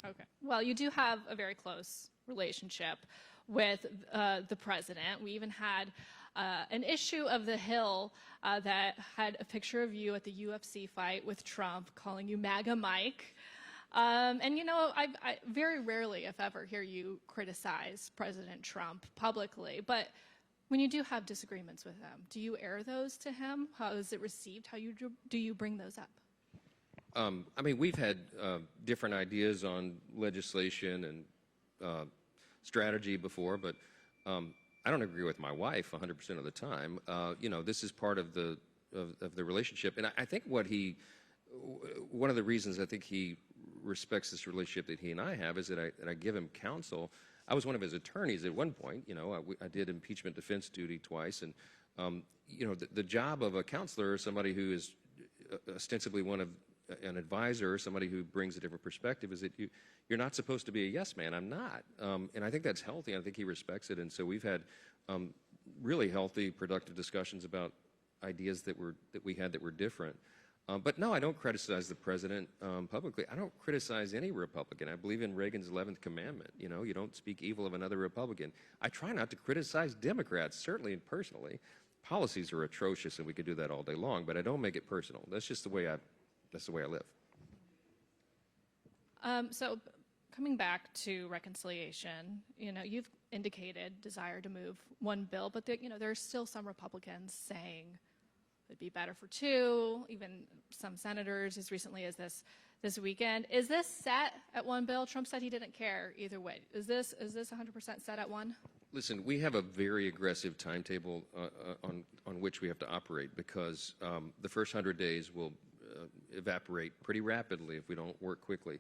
Okay. Well, you do have a very close relationship with the president. We even had an issue of The Hill that had a picture of you at the UFC fight with Trump, calling you MAGA Mike. And you know, I very rarely, if ever, hear you criticize President Trump publicly. But when you do have disagreements with him, do you air those to him? How is it received? How do you bring those up? I mean, we've had different ideas on legislation and strategy before, but I don't agree with my wife 100% of the time. You know, this is part of the relationship, and I think one of the reasons I think he respects this relationship that he and I have is that I give him counsel. I was one of his attorneys at one point. You know, I did impeachment defense duty twice, and you know, the job of a counselor, somebody who is ostensibly an advisor, somebody who brings a different perspective, is that you're not supposed to be a yes man. I'm not, and I think that's healthy. I think he respects it, and so we've had really healthy, productive discussions about ideas that we had that were different. But no, I don't criticize the president publicly. I don't criticize any Republican. I believe in Reagan's 11th commandment. You know, you don't speak evil of another Republican. I try not to criticize Democrats, certainly and personally. Policies are atrocious, and we could do that all day long. But I don't make it personal. That's just the way I live. So, coming back to reconciliation, you know, you've indicated desire to move one bill, but there are still some Republicans saying it'd be better for two, even some senators as recently as this weekend. Is this set at one bill? Trump said he didn't care either way. Is this 100% set at one? Listen, we have a very aggressive timetable on which we have to operate because the first 100 days will evaporate pretty rapidly if we don't work quickly.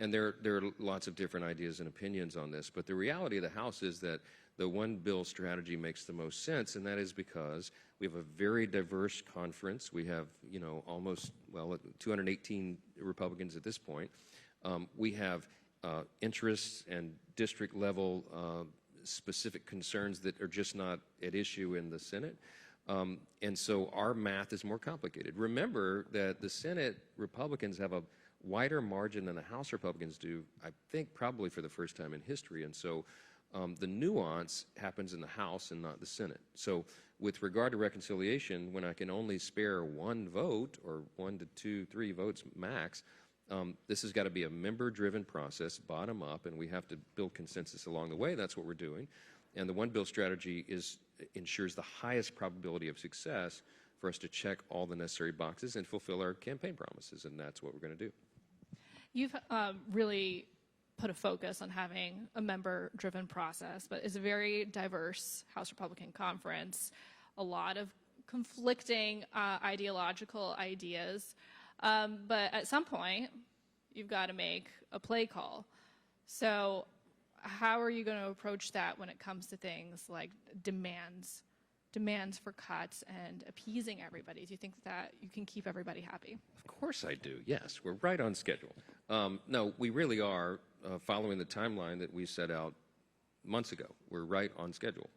And there are lots of different ideas and opinions on this, but the reality of the House is that the one bill strategy makes the most sense, and that is because we have a very diverse conference. We have, you know, almost, well, 218 Republicans at this point. We have interests and district level specific concerns that are just not at issue in the Senate. And so our math is more complicated. Remember that the Senate Republicans have a wider margin than the House Republicans do, I think probably for the first time in history. And so the nuance happens in the House and not the Senate. So with regard to reconciliation, when I can only spare one vote or 1 to 2, 3 votes max, this has got to be a member-driven process, bottom up, and we have to build consensus along the way. That's what we're doing. And the one bill strategy ensures the highest probability of success for us to check all the necessary boxes and fulfill our campaign promises, and that's what we're going to do. You've really put a focus on having a member-driven process, but it's a very diverse House Republican conference, a lot of conflicting ideological ideas, but at some point, you've got to make a play call. So how are you going to approach that when it comes to things like demands for cuts and appeasing everybody? Do you think that you can keep everybody happy? Of course I do, yes. We're right on schedule. No, we really are following the timeline that we set out months ago. We're right on schedule.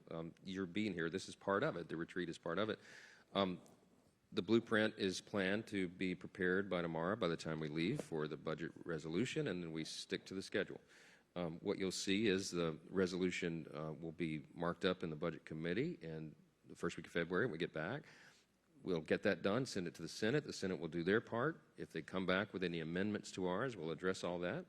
You're being here. This is part of it. The retreat is part of it. The blueprint is planned to be prepared by tomorrow by the time we leave for the budget resolution, and then we stick to the schedule. What you'll see is the resolution will be marked up in the Budget Committee and the first week of February when we get back. We'll get that done, send it to the Senate. The Senate will do their part. If they come back with any amendments to ours, we'll address all that.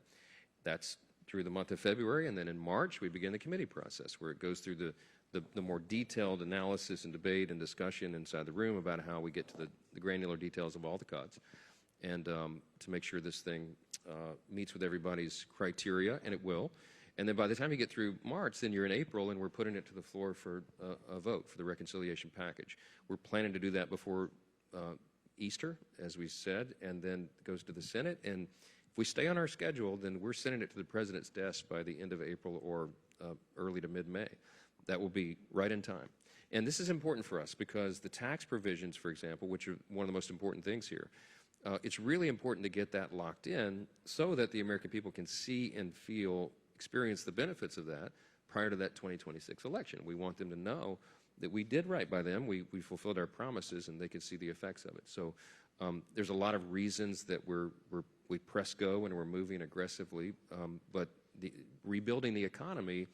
That's through the month of February, and then in March we begin the committee process where it goes through the more detailed analysis and debate and discussion inside the room about how we get to the granular details of all the cuts and to make sure this thing meets with everybody's criteria, and it will. And then by the time you get through March, then you're in April, and we're putting it to the floor for a vote for the reconciliation package. We're planning to do that before Easter, as we said, and then it goes to the Senate. And if we stay on our schedule, then we're sending it to the president's desk by the end of April or early to mid-May. That will be right in time. And this is important for us because the tax provisions, for example, which are one of the most important things here, it's really important to get that locked in so that the American people can see and experience the benefits of that prior to that 2026 election. We want them to know that we did right by them, we fulfilled our promises, and they can see the effects of it. So there's a lot of reasons that we we press go and we're moving aggressively. But rebuilding the economy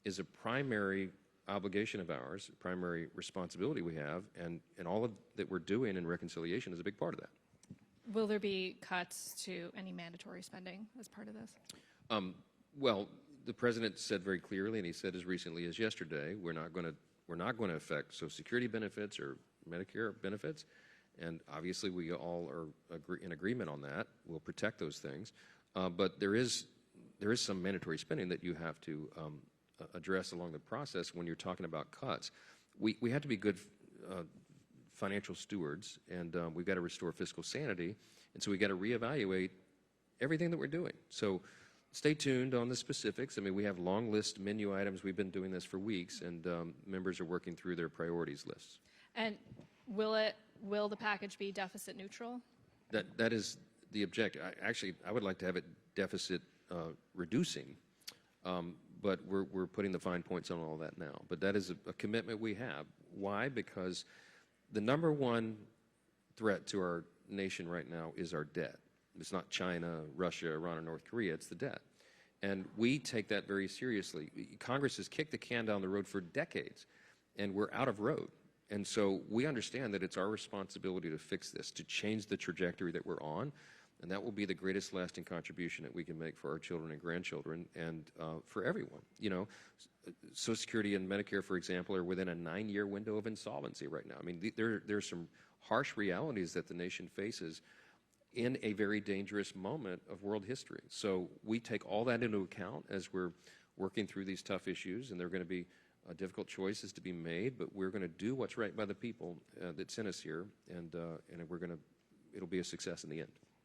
is a primary obligation of ours, a primary responsibility we have, and all of that we're doing in reconciliation is a big part of that. Will there be cuts to any mandatory spending as part of this? Well, the president said very clearly, and he said as recently as yesterday, we're not going to affect Social Security benefits or Medicare benefits, and obviously we all are in agreement on that. We'll protect those things, but there is some mandatory spending that you have to address along the process when you're talking about cuts. We have to be good financial stewards, and we've got to restore fiscal sanity, and so we've got to reevaluate everything that we're doing. So stay tuned on the specifics. I mean, we have long list menu items. We've been doing this for weeks, and members are working through their priorities lists. And will the package be deficit neutral? That is the objective. I would like to have it deficit reducing, but we're putting the fine points on all that now. But that is a commitment we have. Why? Because the number one threat to our nation right now is our debt. It's not China, Russia, Iran, or North Korea. It's the debt. And we take that very seriously. Congress has kicked the can down the road for decades, and we're out of road. And so we understand that it's our responsibility to fix this, to change the trajectory that we're on, and that will be the greatest lasting contribution that we can make for our children and grandchildren and for everyone. You know, Social Security and Medicare, for example, are within a 9-year window of insolvency right now. I mean, there's some harsh realities that the nation faces in a very dangerous moment of world history. So we take all that into account as we're working through these tough issues, and there are going to be difficult choices to be made, but we're going to do what's right by the people that sent us here, and it'll be a success in the end.